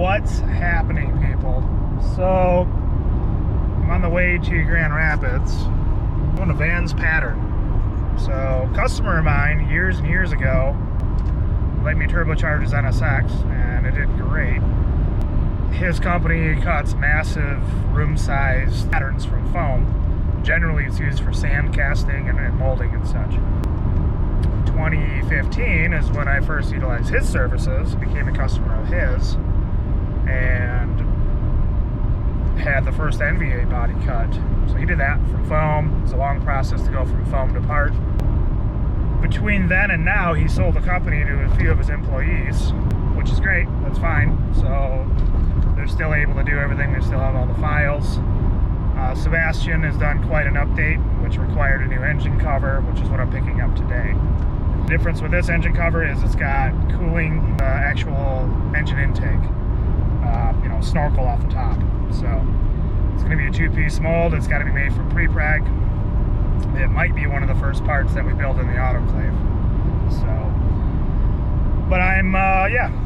What's happening, people? So I'm on the way to Grand Rapids doing a Vans pattern. So customer of mine years and years ago let me turbocharge his NSX and it did great. His company cuts massive room-sized patterns from foam. Generally it's used for sand casting and molding and such. 2015 is when I first utilized his services, became a customer of his, and had the first Enviate body cut. So he did that from foam. It's a long process to go from foam to part. Between then and now, he sold the company to a few of his employees, which is great. That's fine. So they're still able to do everything. They still have all the files. Sebastian has done quite an update, which required a new engine cover, which is what I'm picking up today. The difference with this engine cover is it's got cooling, actual engine intake, snorkel off the top. So it's going to be a two-piece mold. It's got to be made from pre-preg. It might be one of the first parts that we build in the autoclave. So, but I'm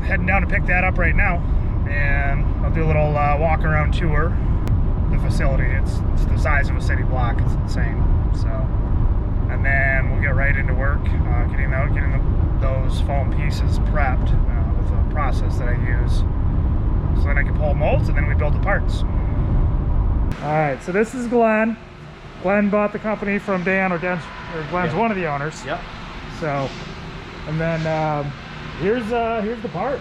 heading down to pick that up right now, and I'll do a little walk around tour the facility. It's the size of a city block. It's insane. So, and then we'll get right into work, getting those foam pieces prepped with a process that I use. So then I can pull molds and then we build the parts. All right, so this is Glenn. Glenn bought the company from Dan, or Glenn's one of the owners. Yep. So, and then here's the part.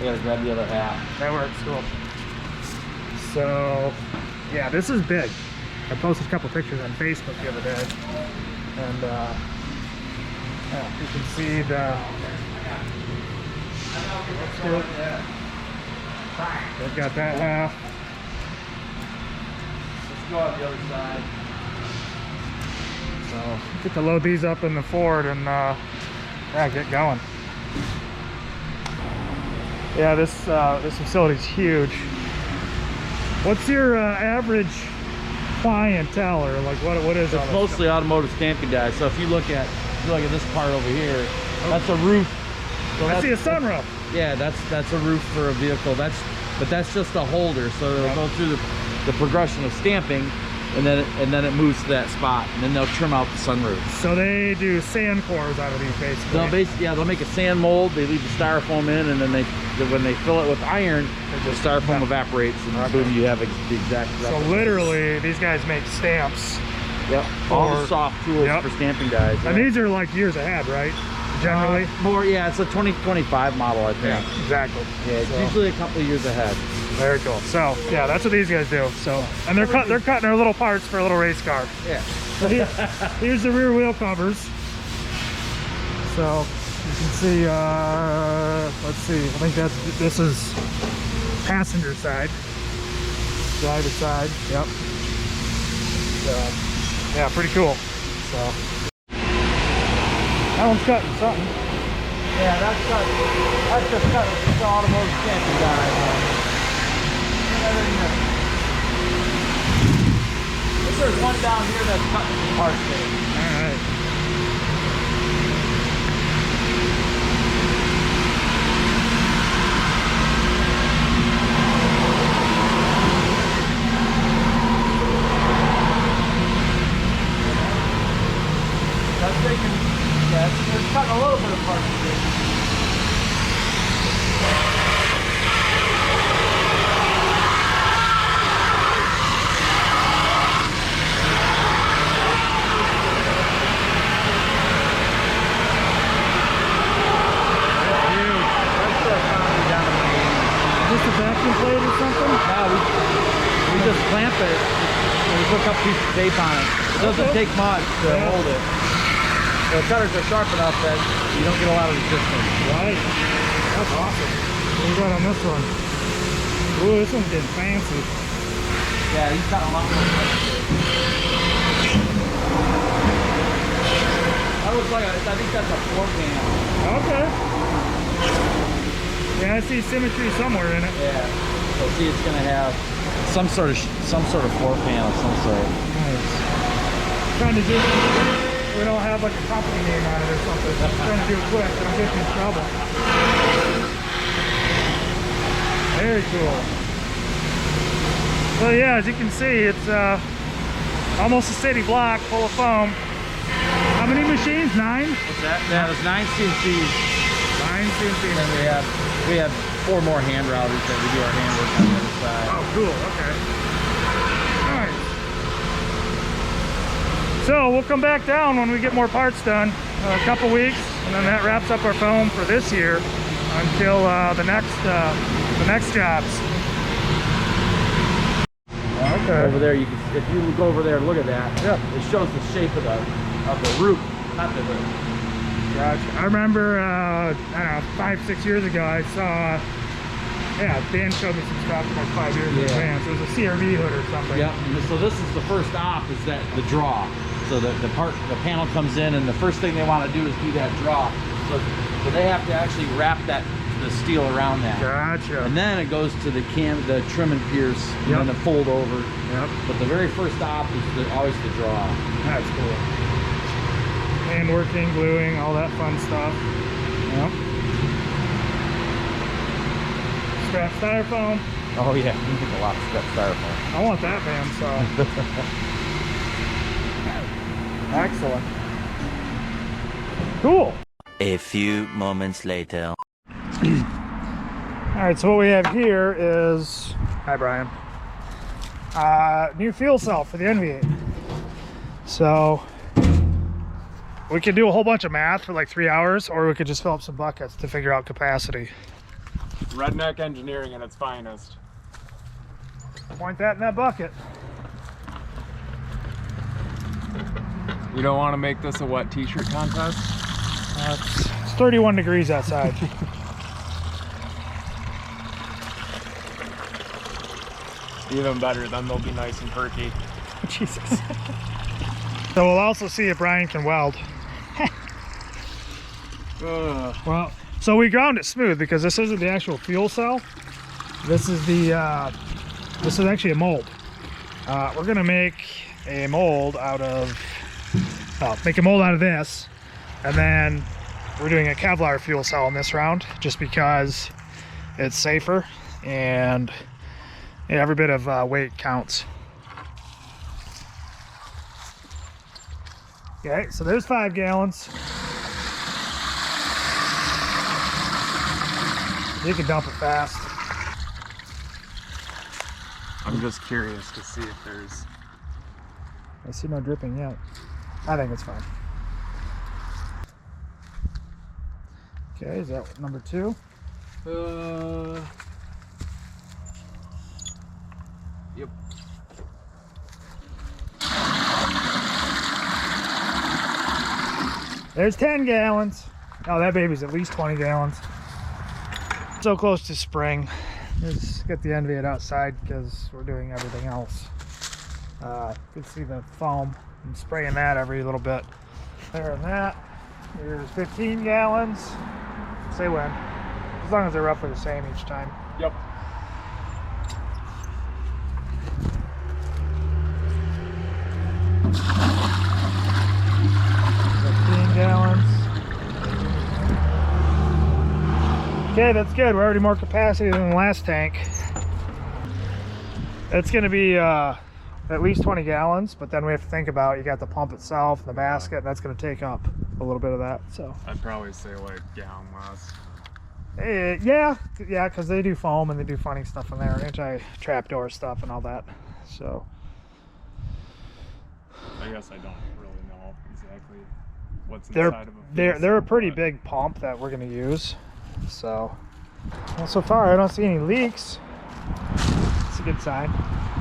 I gotta grab the other half. That works, cool. So, yeah, this is big. I posted a couple pictures on Facebook the other day, and you can see the. They've got that half. Let's go on the other side. So get to load these up in the Ford and get going. Yeah, this facility's huge. What's your average clientele, or like what is it? It's mostly automotive stamping dies. So if you look at this part over here, that's a roof. So I see a sunroof. Yeah, that's a roof for a vehicle. But that's just a holder. So it'll go through the progression of stamping, and then it moves to that spot, and then they'll trim out the sunroof. So they do sand cores out of these, basically. They'll make a sand mold. They leave the styrofoam in, and then when they fill it with iron, the styrofoam evaporates, and boom, you have the exact. So literally, these guys make stamps. Yep. All the soft tools for stamping dies. And these are like years ahead, right? Generally. More, yeah. It's a 2025 model, I think. Yeah, exactly. Yeah, it's usually a couple of years ahead. Very cool. So yeah, that's what these guys do. So, and they're cutting their little parts for a little race car. Yeah. So here's the rear wheel covers. So you can see. Let's see. I think this is passenger side, driver side. Yep. So yeah, pretty cool. So that one's cutting something. Yeah, that's just cut. It's the automotive stamping die. There's one down here that's cutting some parts there. Alright. That's taking, they're cutting a little bit of parts here. Just clamp it and we hook up a piece of tape on it. It doesn't take much to hold it. The cutters are sharp enough that you don't get a lot of resistance. Right. That's awesome. What we got on this one? Ooh, this one's getting fancy. Yeah, he's got a lot more. That looks like I think that's a floor pan. Okay. Yeah, I see symmetry somewhere in it. Yeah. So see, it's gonna have some sort of floor pan of some sort. Nice. Trying to do. We don't have like a company name on it or something. I'm trying to do it quick, but I'm getting in trouble. Very cool. So yeah, as you can see, it's almost a city block full of foam. How many machines? 9? What's that? Yeah, there's 9 CNCs. 9 CNCs. And we have 4 more hand routers that we do our handwork on the other side. Oh, cool. Okay. Nice. So we'll come back down when we get more parts done. A couple weeks, and then that wraps up our foam for this year until the next jobs. Okay. Over there, you can, if you go over there and look at that, yeah, it shows the shape of the roof, not the roof. Gotcha. I remember, I don't know, 5-6 years ago, I saw, Dan showed me some stuff like 5 years in advance. It was a CRV hood or something. Yeah. So this is the first op, is that the draw. So the panel comes in, and the first thing they want to do is do that draw. So they have to actually wrap the steel around that. Gotcha. And then it goes to the trim and pierce, and then the fold over. Yep. But the very first op is always the draw. That's cool. Hand working, gluing, all that fun stuff. Yep. Scrap styrofoam. Oh yeah, you get a lot of scrap styrofoam. I want that bandsaw. Excellent. Cool. A few moments later. All right, so what we have here is, hi Brian, new fuel cell for the Enviate. So we could do a whole bunch of math for like 3 hours, or we could just fill up some buckets to figure out capacity. Redneck engineering at its finest. Point that in that bucket. You don't want to make this a wet t-shirt contest? It's 31 degrees outside. Even better, then they'll be nice and perky. Jesus. So we'll also see if Brian can weld. Well, so we ground it smooth because this isn't the actual fuel cell. This is this is actually a mold. We're gonna make a mold out of this, and then we're doing a Kevlar fuel cell in this round just because it's safer, and every bit of weight counts. Okay, so there's 5 gallons. You can dump it fast. I'm just curious to see if there's... I see no dripping yet. I think it's fine. Okay, is that number 2? Yep. There's 10 gallons. Oh, that baby's at least 20 gallons. So close to spring. Let's get the Enviate outside because we're doing everything else. You can see the foam. I'm spraying that every little bit. There and that. Here's 15 gallons. Say when. As long as they're roughly the same each time. Yep. Gallons. Okay, that's good. We're already more capacity than the last tank. It's going to be at least 20 gallons, but then we have to think about, you got the pump itself and the basket, and that's going to take up a little bit of that. So I'd probably say like gallon less. yeah, because they do foam and they do funny stuff in there, anti-trapdoor stuff and all that. So I guess I don't really know exactly what's inside of a they're a pretty big pump that we're going to use. So, well, so far I don't see any leaks. It's a good sign.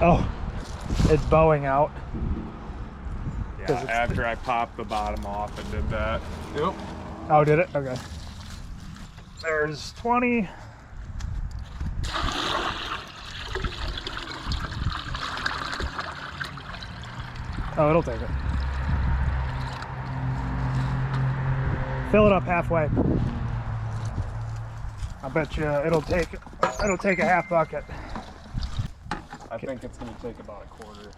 Oh, it's bowing out. Yeah, after I popped the bottom off, it did that. Yep. Oh, did it? Okay. There's 20. Oh, it'll take it. Fill it up halfway. I bet you it'll take a half bucket. I think it's going to take about a quarter.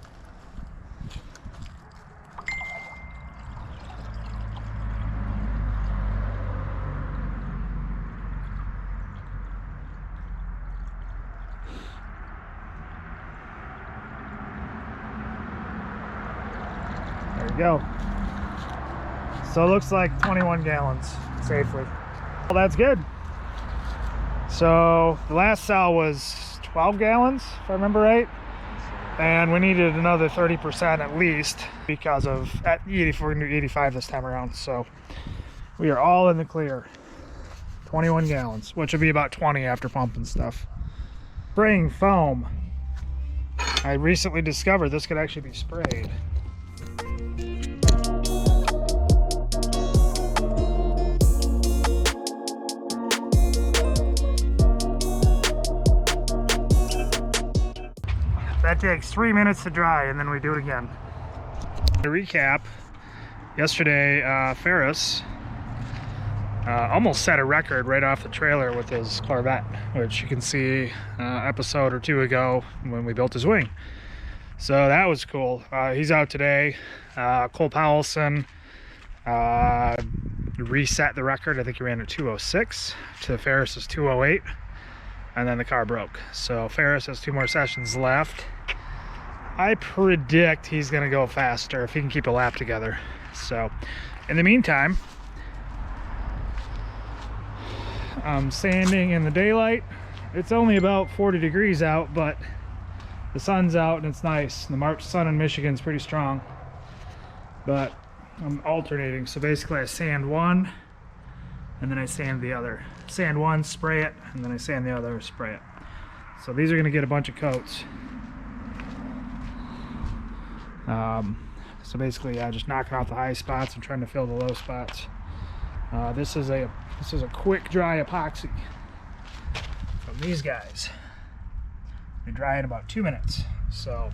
There you go. So it looks like 21 gallons safely. Well, that's good. So the last cell was 12 gallons, if I remember right. And we needed another 30% at least because of, at 80, we're gonna do 85 this time around. So we are all in the clear. 21 gallons, which would be about 20 after pumping stuff. Spraying foam. I recently discovered this could actually be sprayed. That takes 3 minutes to dry, and then we do it again. To recap, yesterday Ferris almost set a record right off the trailer with his Corvette, which you can see episode or two ago when we built his wing. So that was cool. He's out today. Cole Powelson reset the record. I think he ran at 206 to Ferris's 208, and then the car broke. So Ferris has 2 more sessions left. I predict he's gonna go faster if he can keep a lap together. So in the meantime, I'm sanding in the daylight. It's only about 40 degrees out, but the sun's out and it's nice. The March sun in Michigan's pretty strong, but I'm alternating. So basically I sand one and then I sand the other. Sand one, spray it, and then I sand the other, spray it. So these are gonna get a bunch of coats. So basically, yeah, just knocking out the high spots and trying to fill the low spots. This is a quick dry epoxy from these guys. They dry in about 2 minutes. So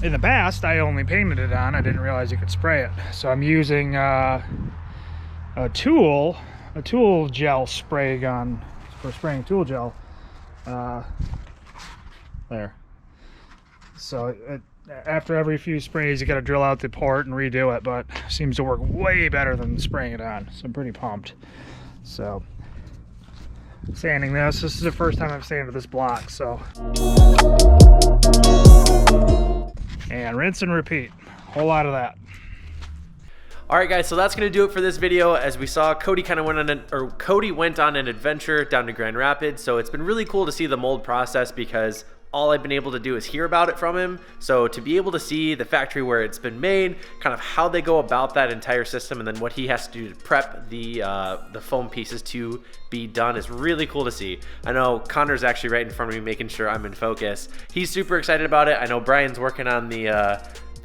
in the past, I only painted it on. I didn't realize you could spray it. So I'm using a tool gel spray gun for spraying tool gel. There. So after every few sprays, you got to drill out the port and redo it, but it seems to work way better than spraying it on. So I'm pretty pumped. So sanding this is the first time I've sanded this block. So, and rinse and repeat, whole lot of that. Alright guys, so that's going to do it for this video. As we saw, Cody went on an adventure down to Grand Rapids, so it's been really cool to see the mold process because all I've been able to do is hear about it from him. So to be able to see the factory where it's been made, kind of how they go about that entire system, and then what he has to do to prep the foam pieces to be done is really cool to see. I know Connor's actually right in front of me making sure I'm in focus. He's super excited about it. I know Brian's working on the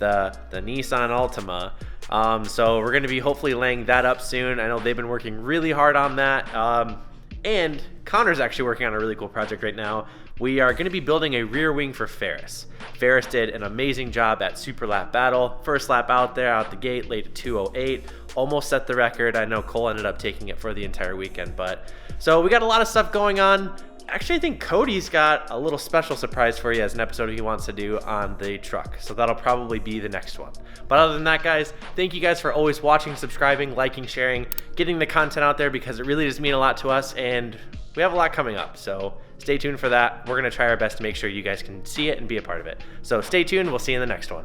Nissan Altima. So we're going to be hopefully laying that up soon. I know they've been working really hard on that. And Connor's actually working on a really cool project right now. We are going to be building a rear wing for Ferris. Ferris did an amazing job at Super Lap Battle. First lap out there, out the gate, laid at 208. Almost set the record. I know Cole ended up taking it for the entire weekend. So we got a lot of stuff going on. Actually, I think Cody's got a little special surprise for you as an episode he wants to do on the truck. So that'll probably be the next one. But other than that, guys, thank you guys for always watching, subscribing, liking, sharing, getting the content out there because it really does mean a lot to us. And we have a lot coming up. So stay tuned for that. We're going to try our best to make sure you guys can see it and be a part of it. So stay tuned. We'll see you in the next one.